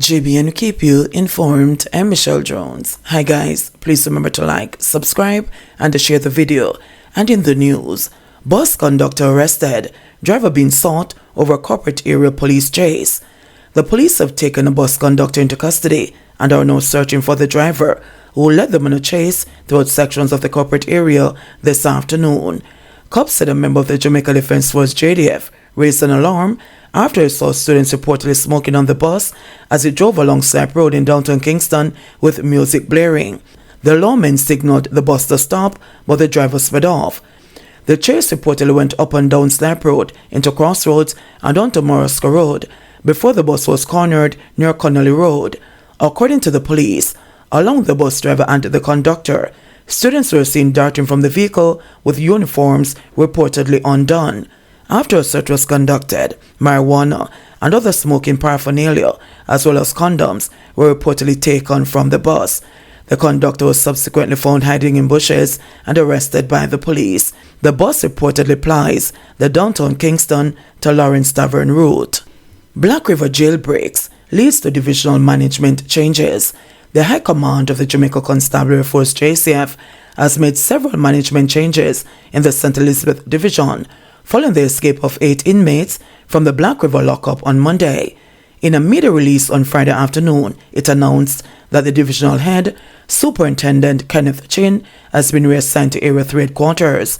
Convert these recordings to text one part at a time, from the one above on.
JBNN keep you informed. I'm Michelle Jones. Hi guys, please remember to like, subscribe and to share the video. And in the news, bus conductor arrested, driver being sought over corporate area police chase. The police have taken a bus conductor into custody and are now searching for the driver who led them on a chase towards sections of the corporate area this afternoon. Cops said a member of the Jamaica Defense Force JDF raised an alarm after he saw students reportedly smoking on the bus as he drove along Slap Road in downtown Kingston with music blaring. The lawmen signaled the bus to stop, but the driver sped off. The chase reportedly went up and down Slap Road into Crossroads and onto Morrisco Road before the bus was cornered near Connolly Road. According to the police, along with the bus driver and the conductor, students were seen darting from the vehicle with uniforms reportedly undone. After a search was conducted, marijuana and other smoking paraphernalia, as well as condoms, were reportedly taken from the bus. The conductor was subsequently found hiding in bushes and arrested by the police. The bus reportedly plies the downtown Kingston to Lawrence Tavern route. Black River jailbreaks leads to divisional management changes. The High Command of the Jamaica Constabulary Force JCF has made several management changes in the St. Elizabeth Division, following the escape of 8 inmates from the Black River lockup on Monday. In a media release on Friday afternoon, it announced that the divisional head, Superintendent Kenneth Chin, has been reassigned to Area 3 headquarters.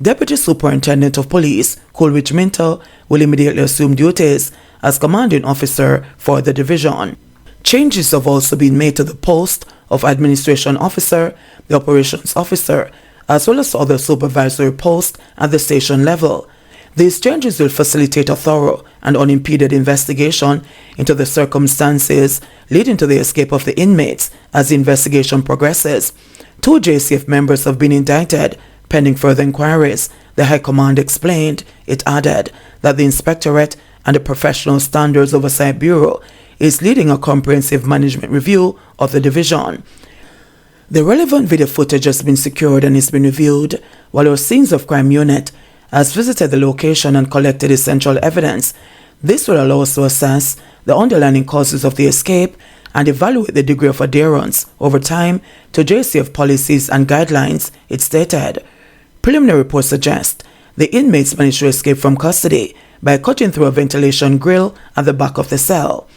Deputy Superintendent of Police, Coleridge Minter, will immediately assume duties as commanding officer for the division. Changes have also been made to the post of Administration Officer, the Operations Officer, as well as other supervisory posts at the station level. These changes will facilitate a thorough and unimpeded investigation into the circumstances leading to the escape of the inmates as the investigation progresses. 2 JCF members have been indicted pending further inquiries, the High Command explained. It added that the Inspectorate and the Professional Standards Oversight Bureau is leading a comprehensive management review of the division. The relevant video footage has been secured and is being reviewed, while our Scenes of Crime unit has visited the location and collected essential evidence. This will allow us to assess the underlying causes of the escape and evaluate the degree of adherence over time to JCF policies and guidelines, it stated. Preliminary reports suggest the inmates managed to escape from custody by cutting through a ventilation grill at the back of the cell.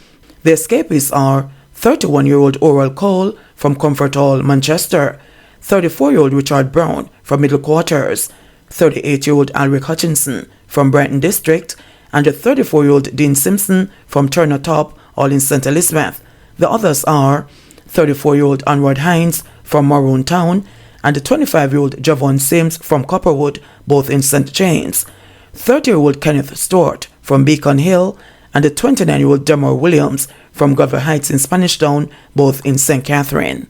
The escapees are 31-year-old Oral Cole from Comfort Hall, Manchester, 34-year-old Richard Brown from Middle Quarters, 38-year-old Alric Hutchinson from Brighton District, and a 34-year-old Dean Simpson from Turner Top, all in St. Elizabeth. The others are 34-year-old Anward Hines from Maroon Town and a 25-year-old Javon Sims from Copperwood, both in St. James, 30-year-old Kenneth Stewart from Beacon Hill, and a 29-year-old Demar Williams from Glover Heights in Spanish Town, both in St. Catherine.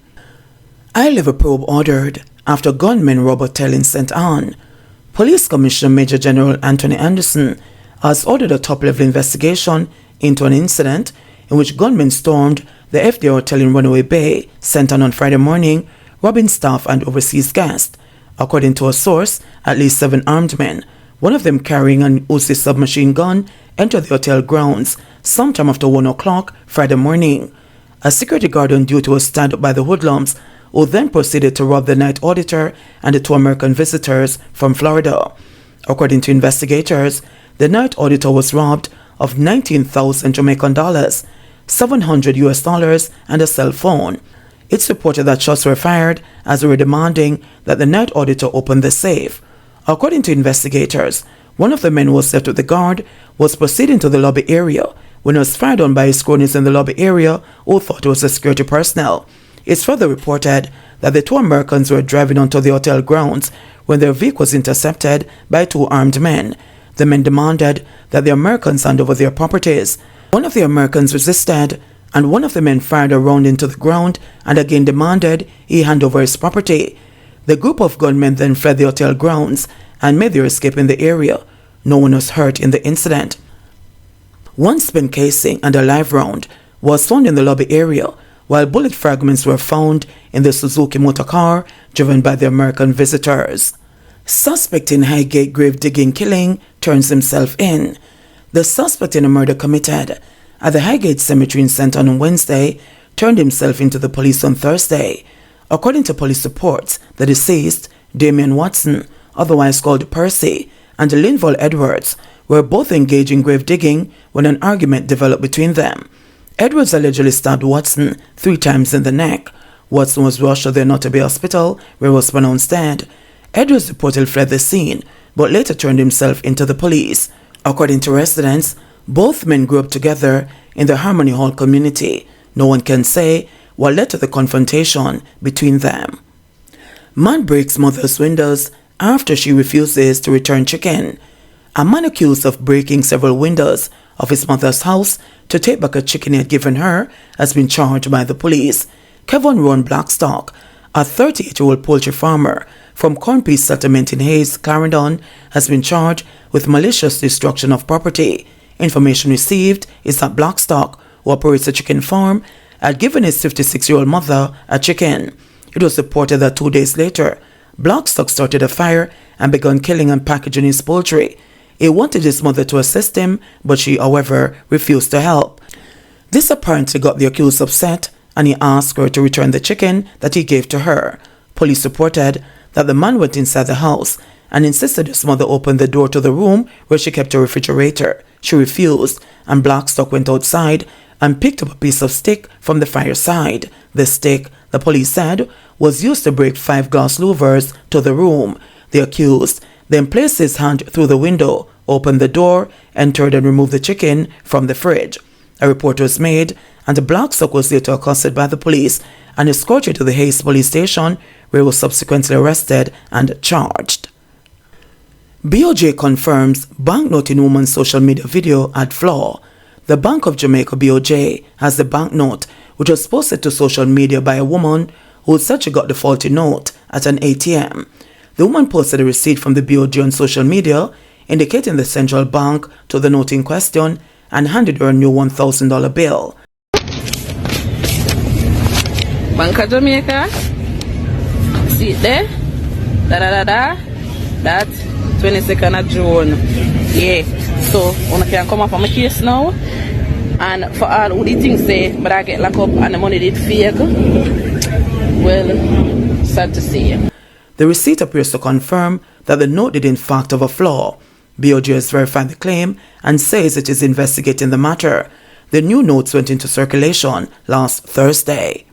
High-level probe ordered after gunmen rob hotel in St. Anne. Police Commissioner Major General Anthony Anderson has ordered a top-level investigation into an incident in which gunmen stormed the FDA Hotel in Runaway Bay, St. Anne on Friday morning, robbing staff and overseas guests. According to a source, at least 7 armed men, one of them carrying an Uzi submachine gun, entered the hotel grounds sometime after 1 o'clock Friday morning. A security guard on duty was stand up by the hoodlums, who then proceeded to rob the night auditor and the 2 American visitors from Florida. According to investigators, the night auditor was robbed of 19,000 Jamaican dollars, $700 US, and a cell phone. It's reported that shots were fired as they were demanding that the night auditor open the safe. According to investigators, one of the men who was left with the guard was proceeding to the lobby area when he was fired on by his cronies in the lobby area who thought it was the security personnel. It's further reported that the 2 Americans were driving onto the hotel grounds when their vehicle was intercepted by 2 armed men. The men demanded that the Americans hand over their properties. One of the Americans resisted, and one of the men fired a round into the ground and again demanded he hand over his property. The group of gunmen then fled the hotel grounds and made their escape in the area. No one was hurt in the incident. 1 spent casing and a live round was found in the lobby area, while bullet fragments were found in the Suzuki motor car driven by the American visitors. Suspect in Highgate grave digging killing turns himself in. The suspect in a murder committed at the Highgate Cemetery in St. on Wednesday turned himself into the police on Thursday. According to police reports, the deceased, Damian Watson, otherwise called Percy, and Linval Edwards were both engaged in grave digging when an argument developed between them. Edwards allegedly stabbed Watson 3 times in the neck. Watson was rushed to the Nottaby Hospital, where he was pronounced dead. Edwards reportedly fled the scene, but later turned himself into the police. According to residents, both men grew up together in the Harmony Hall community. No one can say what led to the confrontation between them. Man breaks mother's windows after she refuses to return chicken. A man accused of breaking several windows of his mother's house to take back a chicken he had given her has been charged by the police. Kevin Ron Blackstock, a 38-year-old poultry farmer from Cornpeace Settlement in Hayes, Clarendon, has been charged with malicious destruction of property. Information received is that Blackstock, who operates a chicken farm, had given his 56-year-old mother a chicken. It was reported that 2 days later, Blackstock started a fire and began killing and packaging his poultry. He wanted his mother to assist him, but she, however, refused to help. This apparently got the accused upset, and he asked her to return the chicken that he gave to her. Police reported that the man went inside the house and insisted his mother open the door to the room where she kept a refrigerator. She refused, and Blackstock went outside and picked up a piece of stick from the fireside. The stick, the police said, was used to break 5 glass louvers to the room. The accused then placed his hand through the window, opened the door, entered and removed the chicken from the fridge. A report was made, and Blackstock was later accosted by the police and escorted to the Hayes police station, where he was subsequently arrested and charged. BOJ confirms banknote in woman's social media video had flaw. The Bank of Jamaica BOJ has the banknote, which was posted to social media by a woman who said she got the faulty note at an ATM. The woman posted a receipt from the BOJ on social media, indicating the central bank to the note in question, and handed her a new $1,000 bill. Bank of Jamaica, see it there, that's 22nd of June. Yeah, so one can come up on my case now, and for all who the things say, but I get locked up and the money did fake. Well, sad to see. The receipt appears to confirm that the note did in fact have a flaw. BOJ has verified the claim and says it is investigating the matter. The new notes went into circulation last Thursday.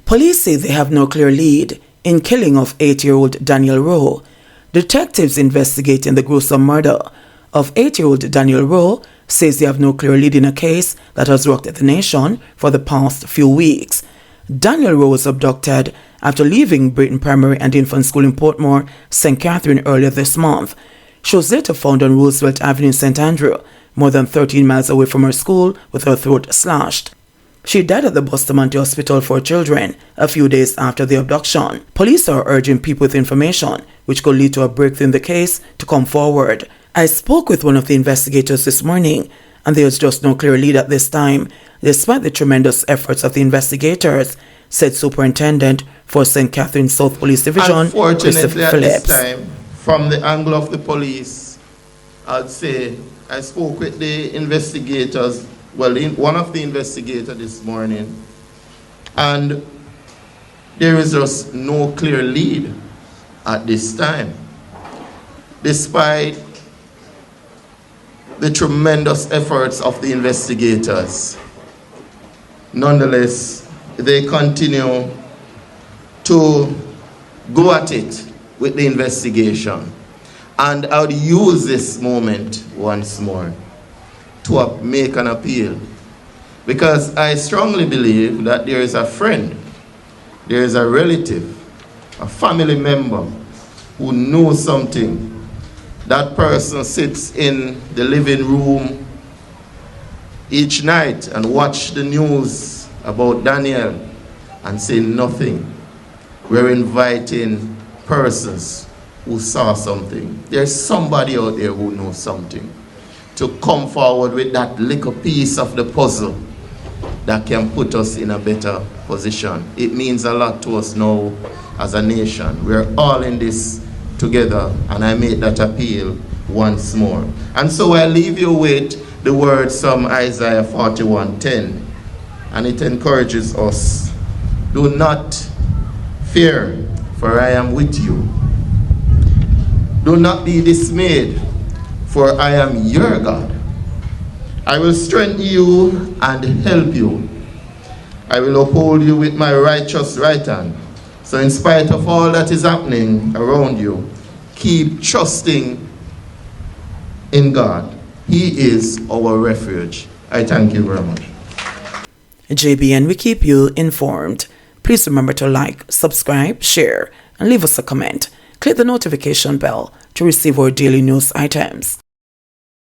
Police say they have no clear lead in killing of 8-year-old Daniel Rowe. Detectives investigating the gruesome murder of 8-year-old Daniel Rowe says they have no clear lead in a case that has rocked the nation for the past few weeks. Daniel Rowe was abducted after leaving Brighton Primary and Infant School in Portmore, St. Catherine earlier this month. She was later found on Roosevelt Avenue, St. Andrew, more than 13 miles away from her school, with her throat slashed. She died at the Bustamante Hospital for Children a few days after the abduction. Police are urging people with information which could lead to a breakthrough in the case to come forward. I spoke with one of the investigators this morning, and there is just no clear lead at this time, despite the tremendous efforts of the investigators, said Superintendent for St. Catherine South Police Division, Unfortunately, at this time, from the angle of the police, I'd say I spoke with the investigators, one of the investigators this morning, and there is just no clear lead at this time, despite the tremendous efforts of the investigators. Nonetheless, they continue to go at it with the investigation. And I would use this moment once more to make an appeal, because I strongly believe that there is a friend, there is a relative, a family member who knows something. That person sits in the living room each night and watch the news about Daniel and say nothing. We're inviting persons who saw something. There's somebody out there who knows something, to come forward with that little piece of the puzzle that can put us in a better position. It means a lot to us now as a nation. We're all in this together, and I make that appeal once more. And so I leave you with the words from Isaiah 41:10, and it encourages us, do not fear, for I am with you. Do not be dismayed, for I am your God. I will strengthen you and help you. I will uphold you with my righteous right hand. So in spite of all that is happening around you, keep trusting in God. He is our refuge. I thank you very much. JBN, we keep you informed. Please remember to like, subscribe, share, and leave us a comment. Click the notification bell to receive our daily news items.